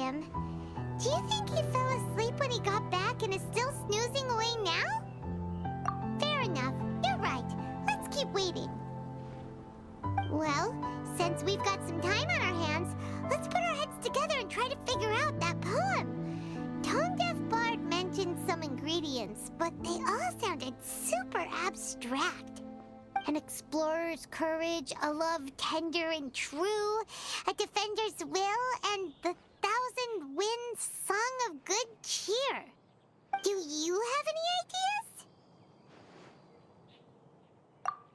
him. Do you think he fell asleep when he got back and is still snoozing away now? Fair enough. You're right. Let's keep waiting. Well, since we've got some time on our hands, let's put our heads together and try to figure out that poem. Tone Deaf Bard mentioned some ingredients, but they all sounded super abstract. An explorer's courage, a love tender and true, a defender's will, and the 1,000 winds song of good cheer. Do you have any ideas?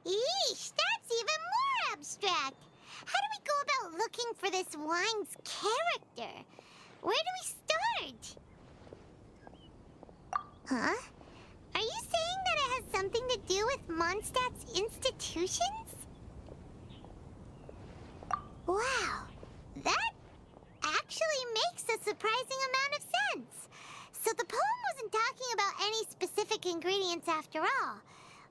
Eesh, that's even more abstract. How do we go about looking for this wine's character? Where do we start? Huh? Are you saying that it has something to do with Mondstadt's institutions? Wow, that actually makes a surprising amount of sense. So the poem wasn't talking about any specific ingredients after all.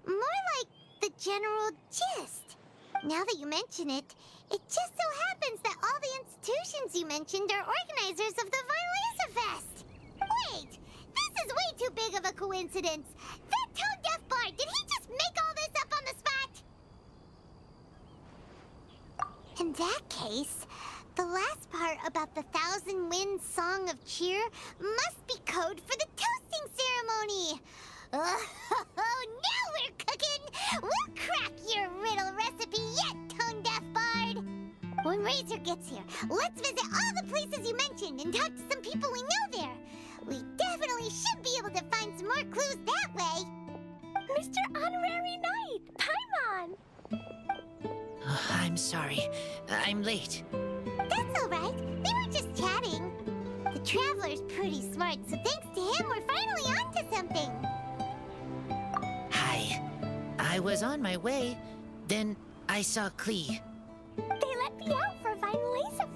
More like the general gist. Now that you mention it, it just so happens that all the institutions you mentioned are organizers of the Vine Fest. Wait, this is way too big of a coincidence. That Tone Deaf Bard, did he just make all this up on the spot? In that case, the last part about the 1,000 Winds Song of Cheer must be code for the toasting ceremony. Oh, now we're cooking! We'll crack your riddle recipe yet, Tone Deaf Bard! When Razor gets here, let's visit all the places you mentioned and talk to some people we know there. We definitely should be able to find some more clues that way. Mr. Honorary Knight, Paimon! I'm sorry. I'm late. That's all right. We were just chatting. The Traveler's pretty smart, so thanks to him, we're finally onto something. Hi. I was on my way. Then I saw Klee. They let me out for Vine Fest.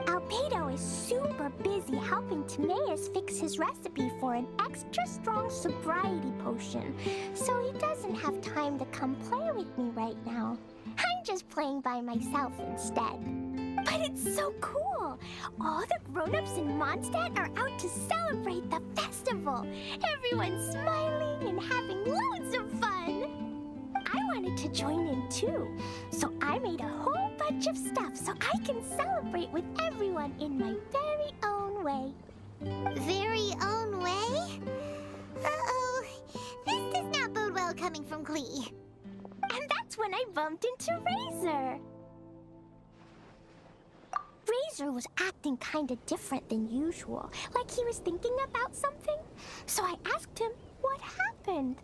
Albedo is super busy helping Timaeus fix his recipe for an extra strong sobriety potion, so he doesn't have time to come play with me right now. I'm just playing by myself instead. But it's so cool! All the grown-ups in Mondstadt are out to celebrate the festival. Everyone's smiling and having loads of fun. I wanted to join in too, so I made a whole bunch of stuff so I can celebrate with everyone in my very own way. Very own way? Uh-oh. This does not bode well coming from Klee. And that's when I bumped into Razor. Razor was acting kind of different than usual, like he was thinking about something. So I asked him what happened.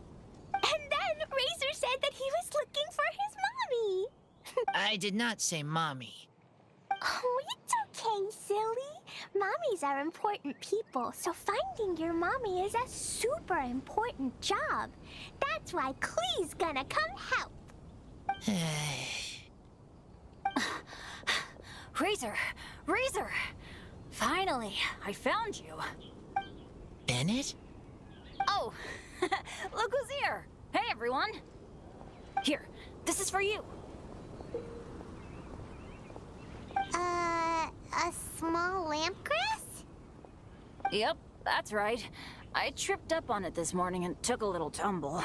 And then Razor said that he was looking for his mommy. I did not say mommy. Oh, it's okay, silly. Mommies are important people, so finding your mommy is a super important job. That's why Klee's gonna come help. Razor! Razor! Finally, I found you. Bennett? Oh, look who's here! Hey, everyone! Here, this is for you. A small lampgrass? Yep, that's right. I tripped up on it this morning and took a little tumble.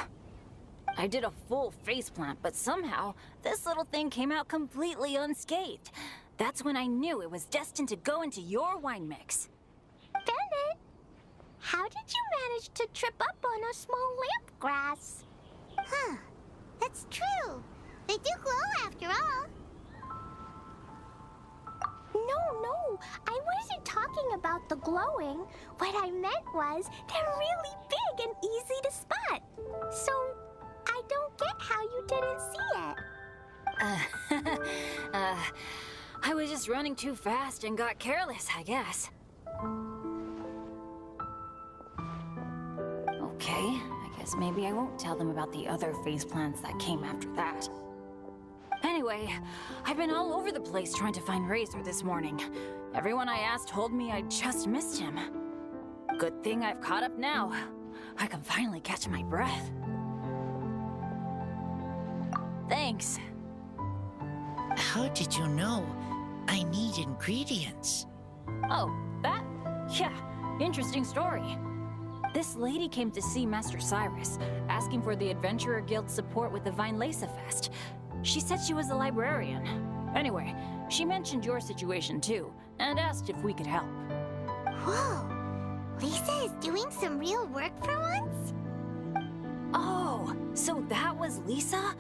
I did a full faceplant, but somehow this little thing came out completely unscathed. That's when I knew it was destined to go into your wine mix. Bennett, how did you manage to trip up on a small lampgrass? Huh. That's true. They do glow after all. No, I wasn't talking about the glowing. What I meant was they're really big and easy to spot. So I don't get how you didn't see it. I was just running too fast and got careless, I guess. Okay, I guess maybe I won't tell them about the other faceplants that came after that. Anyway, I've been all over the place trying to find Razor this morning. Everyone I asked told me I just missed him. Good thing I've caught up now. I can finally catch my breath. Thanks. How did you know I need ingredients? Oh, that? Yeah, interesting story. This lady came to see Master Cyrus, asking for the Adventurer Guild's support with the Vinelesa Fest. She said she was a librarian. Anyway, she mentioned your situation too, and asked if we could help. Whoa! Lisa is doing some real work for once? Oh, so that was Lisa?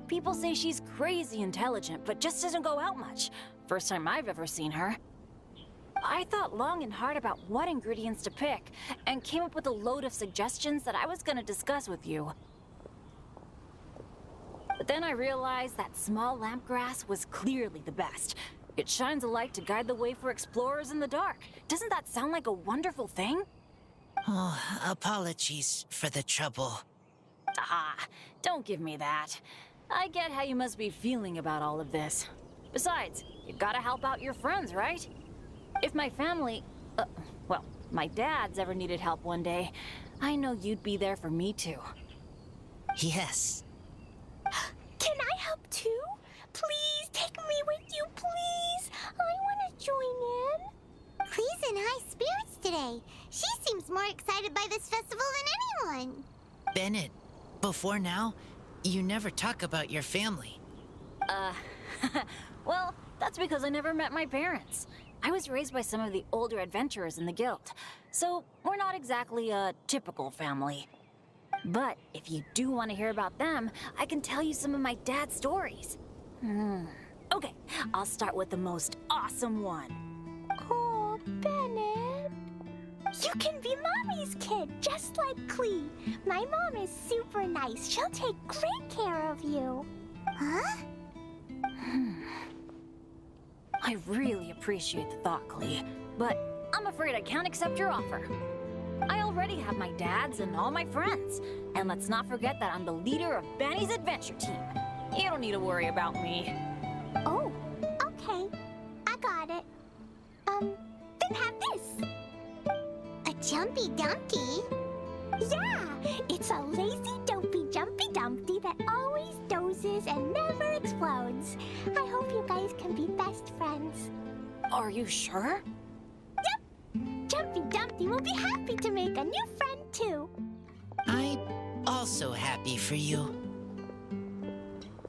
People say she's crazy intelligent, but just doesn't go out much. First time I've ever seen her. I thought long and hard about what ingredients to pick, and came up with a load of suggestions that I was gonna discuss with you. But then I realized that small lampgrass was clearly the best. It shines a light to guide the way for explorers in the dark. Doesn't that sound like a wonderful thing? Oh, apologies for the trouble. Ah, don't give me that. I get how you must be feeling about all of this. Besides, you gotta help out your friends, right? If my family, well, my dad's ever needed help one day, I know you'd be there for me too. Yes. Can I help too? Please take me with you, please. I want to join in. Clee's in high spirits today. She seems more excited by this festival than anyone. Bennett, before now, you never talk about your family. Well, that's because I never met my parents. I was raised by some of the older adventurers in the guild, so we're not exactly a typical family. But if you do want to hear about them, I can tell you some of my dad's stories. Okay, I'll start with the most awesome one. Oh, Bennett. You can be Mommy's kid, just like Clee. My mom is super nice. She'll take great care of you. Huh? I really appreciate the thought, Clee, but I'm afraid I can't accept your offer. I already have my dad's and all my friends. And let's not forget that I'm the leader of Benny's adventure team. You don't need to worry about me. Oh, okay. I got it. Then have this. A jumpy dumpty? Yeah, it's a lazy, dopey, jumpy dumpty that always dozes and never explodes. I hope you guys can be best friends. Are you sure? Jumpy Dumpty will be happy to make a new friend too. I'm also happy for you.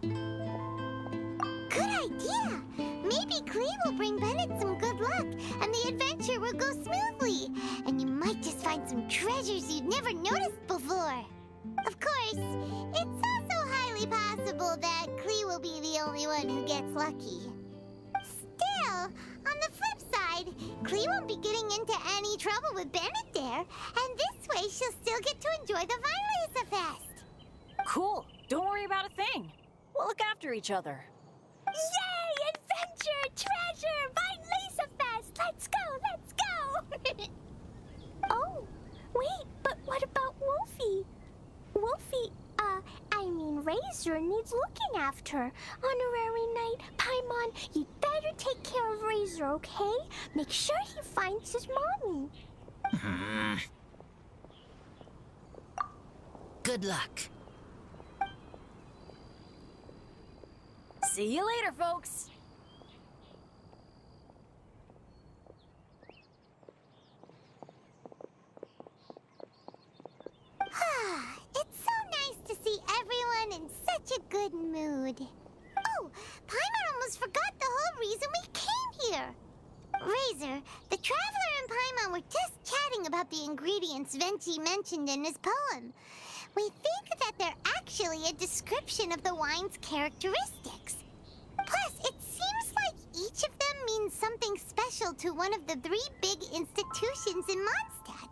Good idea! Maybe Clee will bring Bennett some good luck, and the adventure will go smoothly. And you might just find some treasures you'd never noticed before. Of course, it's also highly possible that Clee will be the only one who gets lucky. Still, on the flip side, Clee won't be getting into any trouble with Bennett there, and this way she'll still get to enjoy the Vinelesa Fest. Cool. Don't worry about a thing. We'll look after each other. Yay! Adventure! Treasure! Vinelesa Fest! Let's go! Let's go! Oh, wait, but what about Wolfie? Wolfie, Razor needs looking after. Honorary Knight, Paimon, you'd better take care of Razor, okay? Make sure he finds his mommy. Good luck. See you later, folks. It's so nice to see everyone in such a good mood. Oh, Paimon almost forgot the whole reason we came here. Razor, the Traveler and Paimon were just chatting about the ingredients Venti mentioned in his poem. We think that they're actually a description of the wine's characteristics. Plus, it seems like each of them means something special to one of the 3 big institutions in Mondstadt.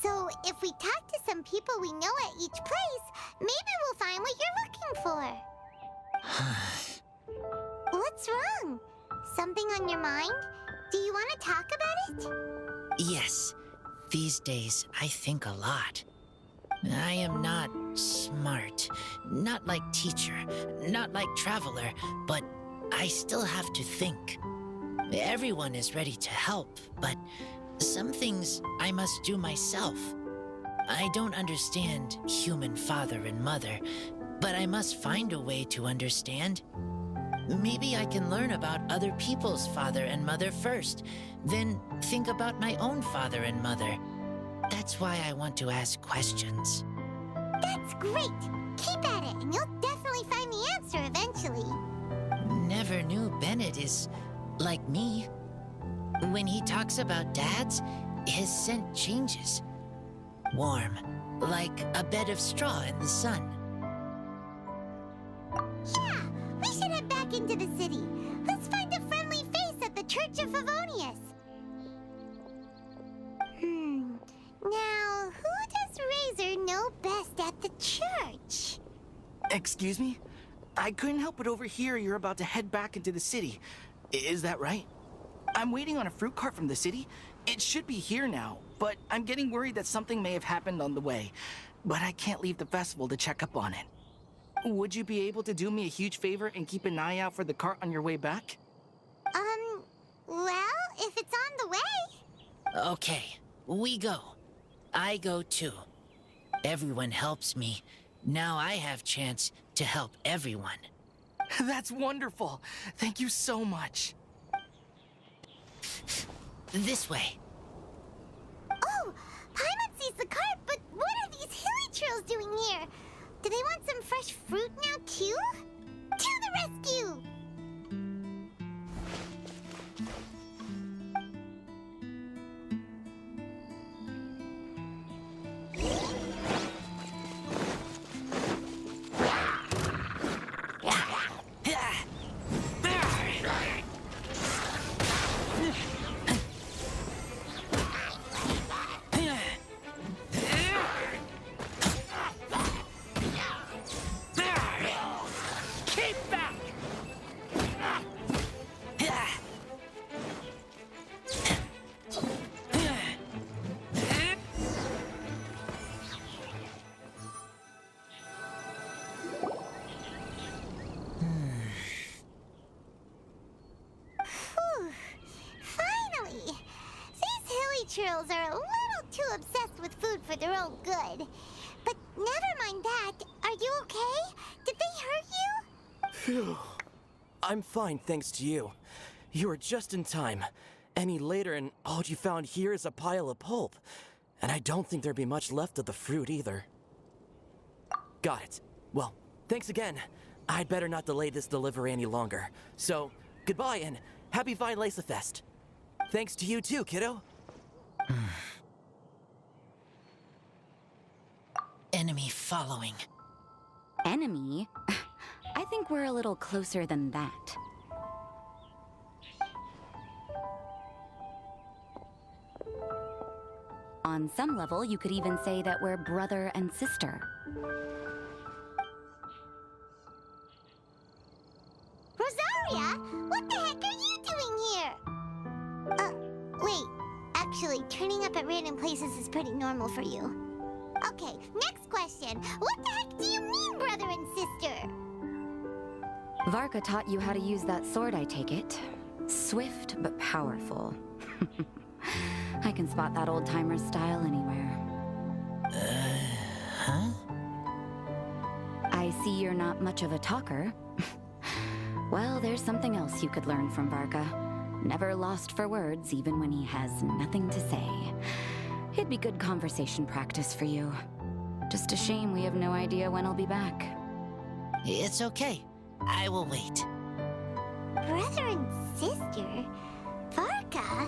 So, if we talk to some people we know at each place, maybe we'll find what you're looking for. What's wrong? Something on your mind? Do you want to talk about it? Yes, these days I think a lot. I am not smart, not like teacher, not like traveler, but I still have to think. Everyone is ready to help, but some things I must do myself. I don't understand human father and mother, but I must find a way to understand. Maybe I can learn about other people's father and mother first, then think about my own father and mother. That's why I want to ask questions. That's great! Keep at it, and you'll definitely find the answer eventually. Never knew Bennett is like me. When he talks about dads, his scent changes. Warm, like a bed of straw in the sun. Yeah, we should head back into the city. Let's find a friendly face at the Church of Favonius. Now, who does Razor know best at the church? Excuse me? I couldn't help but overhear you're about to head back into the city. Is that right? I'm waiting on a fruit cart from the city. It should be here now, but I'm getting worried that something may have happened on the way. But I can't leave the festival to check up on it. Would you be able to do me a huge favor and keep an eye out for the cart on your way back? Well, if it's on the way. Okay, we go. I go too. Everyone helps me. Now I have chance to help everyone. That's wonderful. Thank you so much. This way. Oh, Paimon sees the cart, but what are these hilly trails doing here? Do they want some fresh fruit now, too? To the rescue! Trails are a little too obsessed with food for their own good. But never mind that. Are you okay? Did they hurt you? Phew. I'm fine, thanks to you. You were just in time. Any later and all you found here is a pile of pulp. And I don't think there'd be much left of the fruit either. Got it. Well, thanks again. I'd better not delay this delivery any longer. So, goodbye and happy Vine Lace Fest. Thanks to you too, kiddo. Enemy following. Enemy? I think we're a little closer than that. On some level, you could even say that we're brother and sister. Rosaria, what the heck are you doing here? Wait. Actually, turning up at random places is pretty normal for you. Okay, next question. What the heck do you mean, brother and sister? Varka taught you how to use that sword, I take it. Swift but powerful. I can spot that old-timer's style anywhere. Huh? I see you're not much of a talker. Well, there's something else you could learn from Varka. Never lost for words, even when he has nothing to say. It'd be good conversation practice for you. Just a shame we have no idea when he'll be back. It's okay. I will wait. Brother and sister? Varka?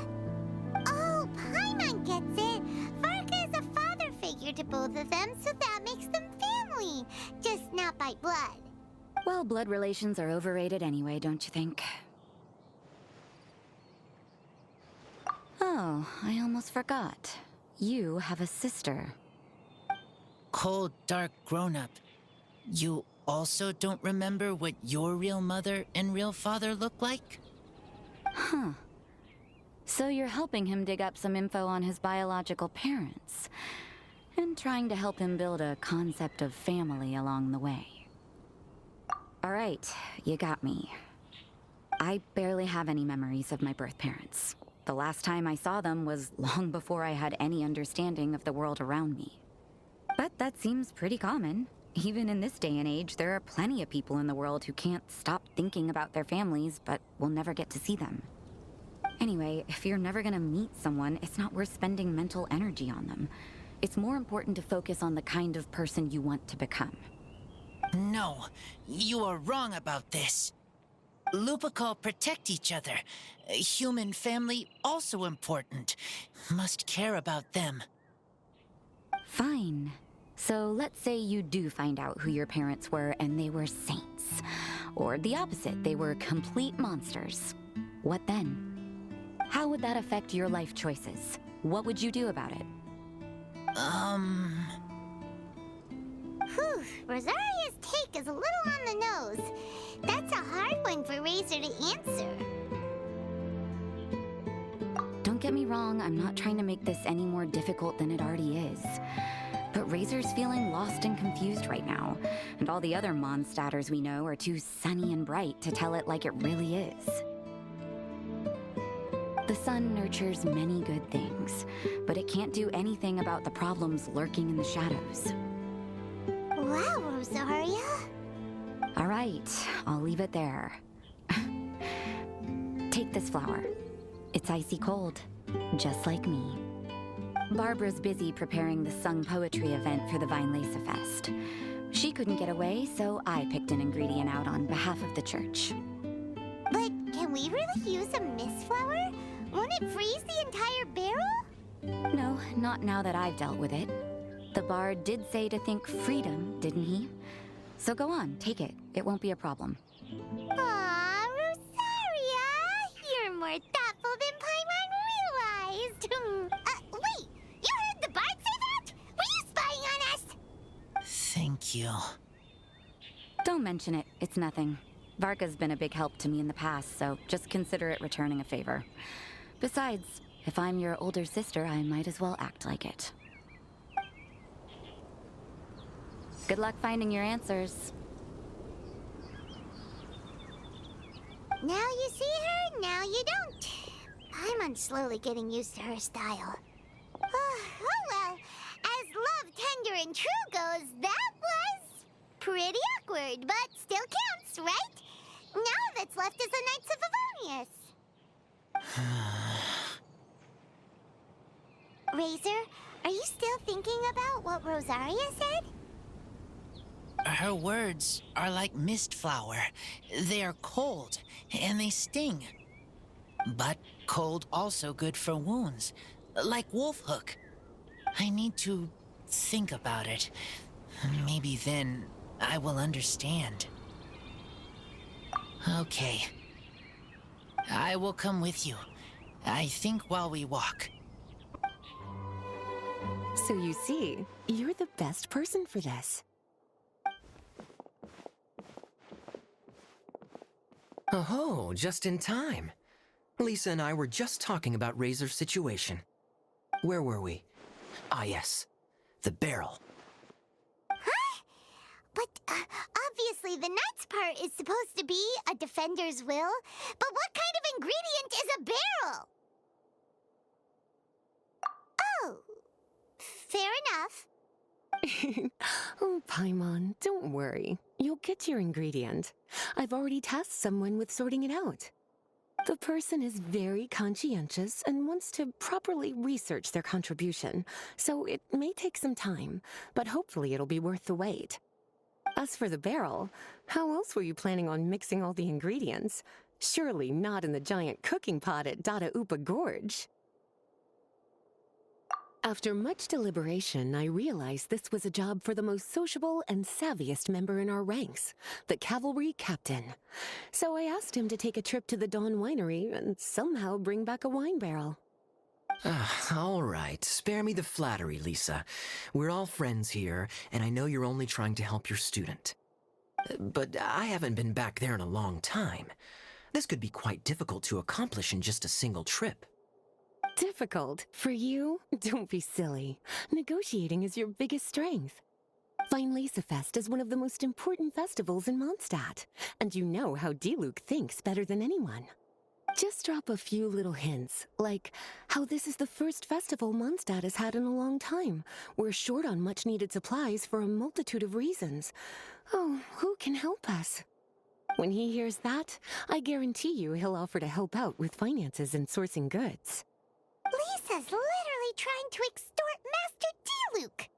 Oh, Paimon gets it. Varka is a father figure to both of them, so that makes them family. Just not by blood. Well, blood relations are overrated anyway, don't you think? Oh, I almost forgot. You have a sister. Cold, dark grown-up. You also don't remember what your real mother and real father look like? Huh. So you're helping him dig up some info on his biological parents, and trying to help him build a concept of family along the way. All right, you got me. I barely have any memories of my birth parents. The last time I saw them was long before I had any understanding of the world around me. But that seems pretty common. Even in this day and age, there are plenty of people in the world who can't stop thinking about their families, but we'll never get to see them. Anyway, if you're never gonna meet someone, it's not worth spending mental energy on them. It's more important to focus on the kind of person you want to become. No, you are wrong about this. Lupical protect each other. Human family also important. Must care about them. Fine. So let's say you do find out who your parents were and they were saints. Or the opposite, they were complete monsters. What then? How would that affect your life choices? What would you do about it? Whew, Rosaria's take is a little on the nose. That's a hard one for Razor to answer. Don't get me wrong, I'm not trying to make this any more difficult than it already is. But Razor's feeling lost and confused right now, and all the other Mondstadters we know are too sunny and bright to tell it like it really is. The sun nurtures many good things, but it can't do anything about the problems lurking in the shadows. Wow, Rosaria. All right, I'll leave it there. Take this flower. It's icy cold, just like me. Barbara's busy preparing the sung poetry event for the Vinelesa Fest. She couldn't get away, so I picked an ingredient out on behalf of the church. But can we really use a mist flower? Won't it freeze the entire barrel? No, not now that I've dealt with it. The bard did say to think freedom, didn't he? So go on, take it. It won't be a problem. Aw, Rosaria! You're more thoughtful than Paimon realized. Wait! You heard the bard say that? Were you spying on us? Thank you. Don't mention it. It's nothing. Varka's been a big help to me in the past, so just consider it returning a favor. Besides, if I'm your older sister, I might as well act like it. Good luck finding your answers. Now you see her, now you don't. Paimon's slowly getting used to her style. Oh well, as love, tender, and true goes, that was pretty awkward, but still counts, right? Now that's left is the Knights of Favonius. Razor, are you still thinking about what Rosaria said? Her words are like mist flower. They are cold, and they sting. But cold also good for wounds, like wolf hook. I need to think about it. Maybe then I will understand. Okay. I will come with you. I think while we walk. So you see, you're the best person for this. Oh, just in time. Lisa and I were just talking about Razor's situation. Where were we? Ah, yes. The barrel. Huh? But obviously the nuts part is supposed to be a defender's will. But what kind of ingredient is a barrel? Oh, fair enough. Oh, Paimon, don't worry. You'll get your ingredient. I've already tasked someone with sorting it out. The person is very conscientious and wants to properly research their contribution, so it may take some time, but hopefully it'll be worth the wait. As for the barrel, how else were you planning on mixing all the ingredients? Surely not in the giant cooking pot at Dada Upa Gorge. After much deliberation, I realized this was a job for the most sociable and savviest member in our ranks, the cavalry captain. So I asked him to take a trip to the Dawn Winery and somehow bring back a wine barrel. All right, spare me the flattery, Lisa. We're all friends here, and I know you're only trying to help your student. But I haven't been back there in a long time. This could be quite difficult to accomplish in just a single trip. Difficult? For you? Don't be silly. Negotiating is your biggest strength. Vinelesa Fest is one of the most important festivals in Mondstadt, and you know how Diluc thinks better than anyone. Just drop a few little hints, like how this is the first festival Mondstadt has had in a long time. We're short on much-needed supplies for a multitude of reasons. Oh, who can help us? When he hears that, I guarantee you he'll offer to help out with finances and sourcing goods. Lisa's literally trying to extort Master D-Luke.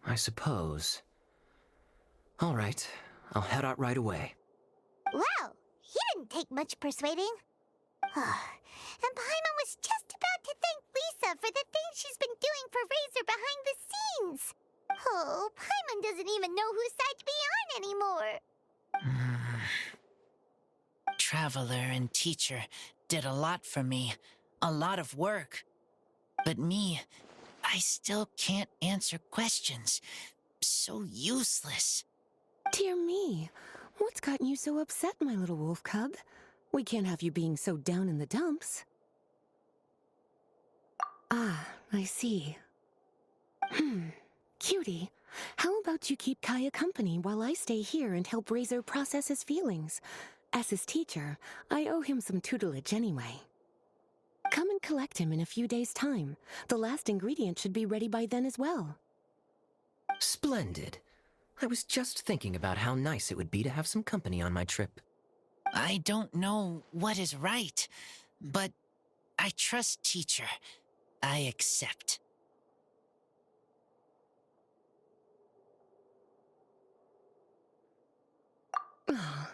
I suppose. All right, I'll head out right away. Wow, he didn't take much persuading. And Paimon was just about to thank Lisa for the things she's been doing for Razor behind the scenes. Oh, Paimon doesn't even know whose side to be on anymore. Traveler and teacher did a lot for me, a lot of work. But me, I still can't answer questions. So useless. Dear me, what's gotten you so upset, my little wolf cub? We can't have you being so down in the dumps. Ah, I see. Cutie, how about you keep Kaya company while I stay here and help Razor process his feelings? As his teacher, I owe him some tutelage anyway. Come and collect him in a few days' time. The last ingredient should be ready by then as well. Splendid. I was just thinking about how nice it would be to have some company on my trip. I don't know what is right, but I trust teacher. I accept.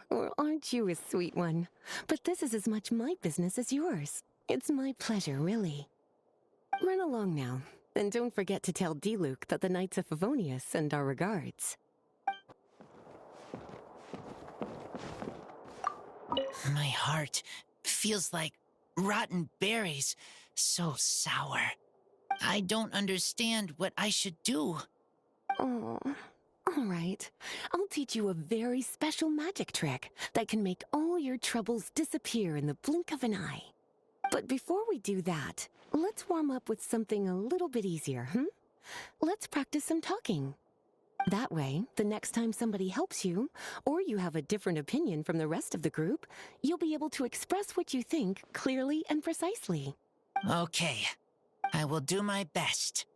Well, aren't you a sweet one? But this is as much my business as yours. It's my pleasure, really. Run along now, and don't forget to tell D-Luke that the Knights of Favonius send our regards. My heart feels like rotten berries, so sour. I don't understand what I should do. Oh, all right. I'll teach you a very special magic trick that can make all your troubles disappear in the blink of an eye. But before we do that, let's warm up with something a little bit easier, Let's practice some talking. That way, the next time somebody helps you, or you have a different opinion from the rest of the group, you'll be able to express what you think clearly and precisely. Okay, I will do my best.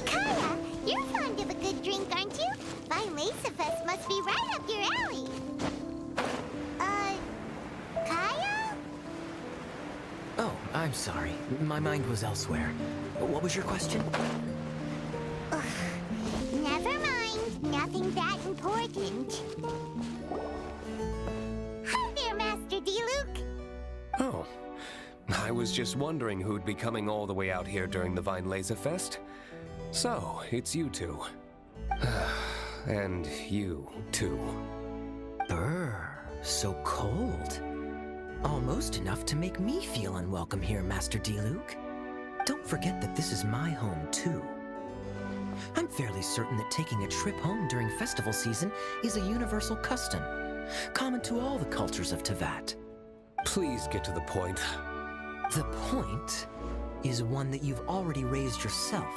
Kaya, you're fond of a good drink, aren't you? Vine Lacerfest must be right up your alley. Kaya? Oh, I'm sorry. My mind was elsewhere. What was your question? Never mind. Nothing that important. Hi there, Master D-Luke. Oh, I was just wondering who'd be coming all the way out here during the Vine Laserfest. So, it's you two. And you, too. Brr, so cold. Almost enough to make me feel unwelcome here, Master D-Luke. Don't forget that this is my home, too. I'm fairly certain that taking a trip home during festival season is a universal custom, common to all the cultures of Teyvat. Please get to the point. The point is one that you've already raised yourself.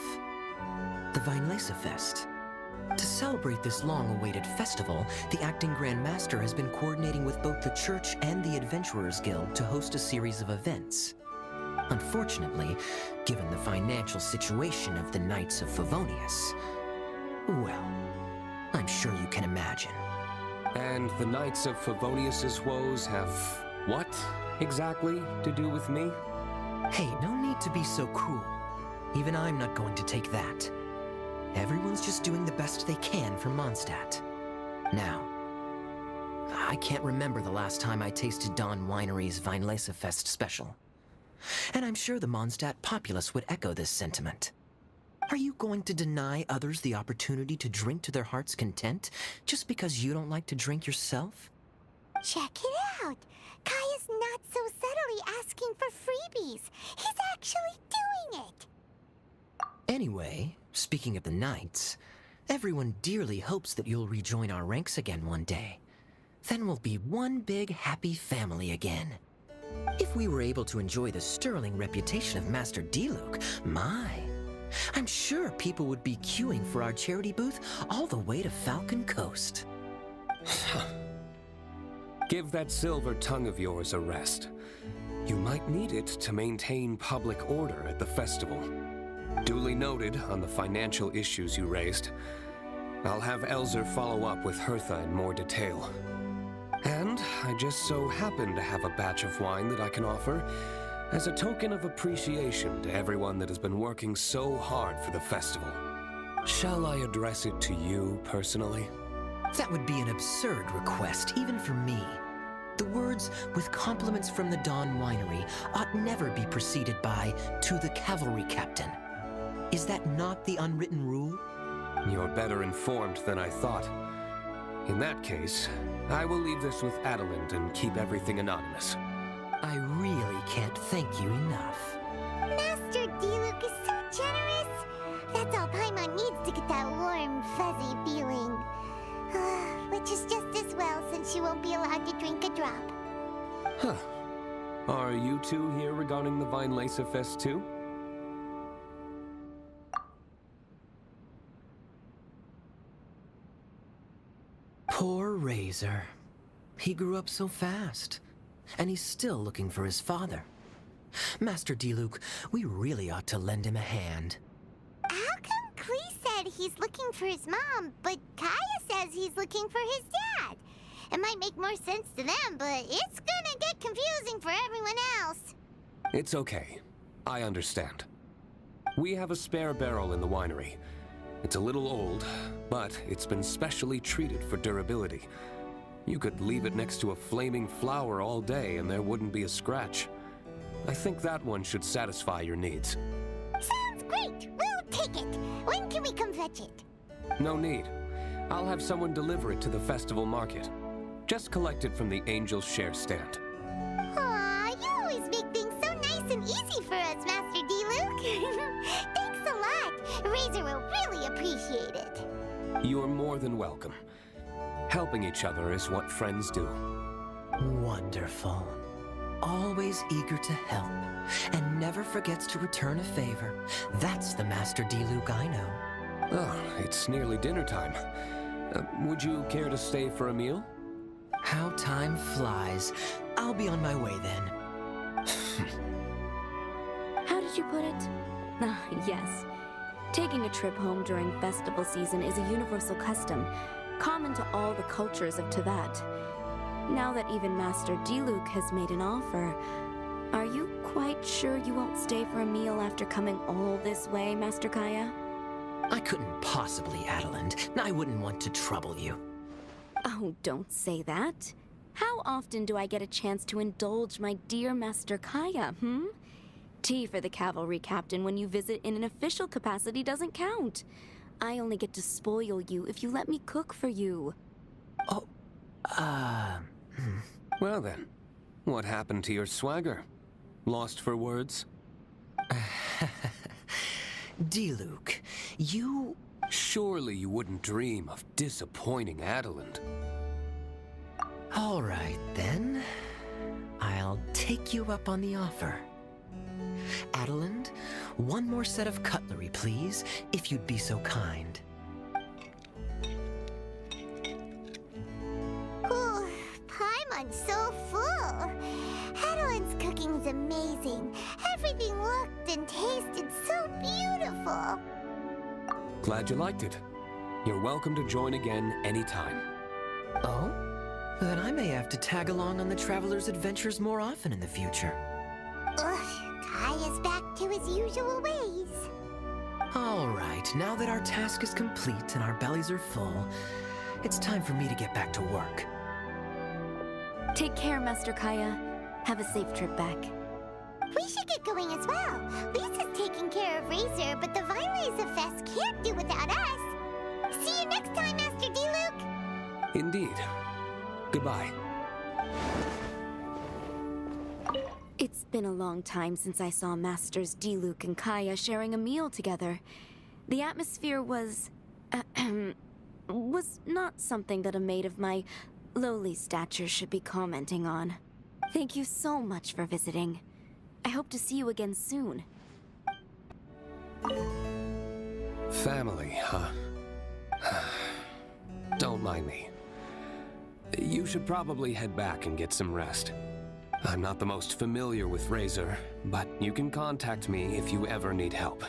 The Vine Lacerfest. To celebrate this long-awaited festival, the Acting Grand Master has been coordinating with both the Church and the Adventurers Guild to host a series of events. Unfortunately, given the financial situation of the Knights of Favonius, well, I'm sure you can imagine. And the Knights of Favonius's woes have what exactly to do with me? Hey, no need to be so cruel. Even I'm not going to take that. Everyone's just doing the best they can for Mondstadt. Now, I can't remember the last time I tasted Dawn Winery's Vine Lacerfest special. And I'm sure the Mondstadt populace would echo this sentiment. Are you going to deny others the opportunity to drink to their heart's content just because you don't like to drink yourself? Check it out. Kaya's not so subtly asking for freebies. He's actually doing it. Anyway, speaking of the Knights, everyone dearly hopes that you'll rejoin our ranks again one day. Then we'll be one big happy family again. If we were able to enjoy the sterling reputation of Master D-Luke, I'm sure people would be queuing for our charity booth all the way to Falcon Coast. Give that silver tongue of yours a rest. You might need it to maintain public order at the festival. Duly noted on the financial issues you raised. I'll have Elzer follow up with Hertha in more detail. And I just so happen to have a batch of wine that I can offer as a token of appreciation to everyone that has been working so hard for the festival. Shall I address it to you personally? That would be an absurd request, even for me. The words, with compliments from the Dawn Winery, ought never be preceded by, to the cavalry captain. Is that not the unwritten rule? You're better informed than I thought. In that case, I will leave this with Adelind and keep everything anonymous. I really can't thank you enough. Master Diluc is so generous. That's all Paimon needs to get that warm, fuzzy feeling. Which is just as well, since she won't be allowed to drink a drop. Huh. Are you two here regarding the Weinlese Fest too? Poor Razor. He grew up so fast, and he's still looking for his father. Master Diluc, we really ought to lend him a hand. How come Klee said he's looking for his mom, but Kaya says he's looking for his dad? It might make more sense to them, but it's gonna get confusing for everyone else. It's okay. I understand. We have a spare barrel in the winery. It's a little old, but it's been specially treated for durability. You could leave it next to a flaming flower all day and there wouldn't be a scratch. I think that one should satisfy your needs. Sounds great! We'll take it! When can we come fetch it? No need. I'll have someone deliver it to the festival market. Just collect it from the Angel's Share stand. Aw, you always make things so nice and easy for us, Master Diluc. Thanks a lot. Razor will really appreciate it. You're more than welcome. Helping each other is what friends do. Wonderful. Always eager to help, and never forgets to return a favor. That's the Master Diluc I know. Oh, it's nearly dinner time. Would you care to stay for a meal? How time flies. I'll be on my way then. How did you put it? Ah, yes. Taking a trip home during festival season is a universal custom, common to all the cultures of Teyvat. Now that even Master Diluc has made an offer, are you quite sure you won't stay for a meal after coming all this way, Master Kaya? I couldn't possibly, Adelind. I wouldn't want to trouble you. Oh, don't say that. How often do I get a chance to indulge my dear Master Kaya, Tea for the cavalry captain when you visit in an official capacity doesn't count. I only get to spoil you if you let me cook for you. Oh, Well then, what happened to your swagger? Lost for words? Diluc, you... Surely you wouldn't dream of disappointing Adelind. All right, then. I'll take you up on the offer. Adelind, one more set of cutlery, please, if you'd be so kind. Ooh, Paimon's so full. Adeline's cooking's amazing. Everything looked and tasted so beautiful. Glad you liked it. You're welcome to join again anytime. Oh? Then I may have to tag along on the Traveler's adventures more often in the future. Ugh, Kaya's back to his usual ways. All right, now that our task is complete and our bellies are full, it's time for me to get back to work. Take care, Master Kaya. Have a safe trip back. We should get going as well. Lisa's taking care of Razor, but the Weinlese Fest can't do without us. See you next time, Master Diluc. Indeed. Goodbye. It's been a long time since I saw Masters Diluc and Kaya sharing a meal together. The atmosphere was not something that a maid of my lowly stature should be commenting on. Thank you so much for visiting. I hope to see you again soon. Family, huh? Don't mind me. You should probably head back and get some rest. I'm not the most familiar with Razor, but you can contact me if you ever need help.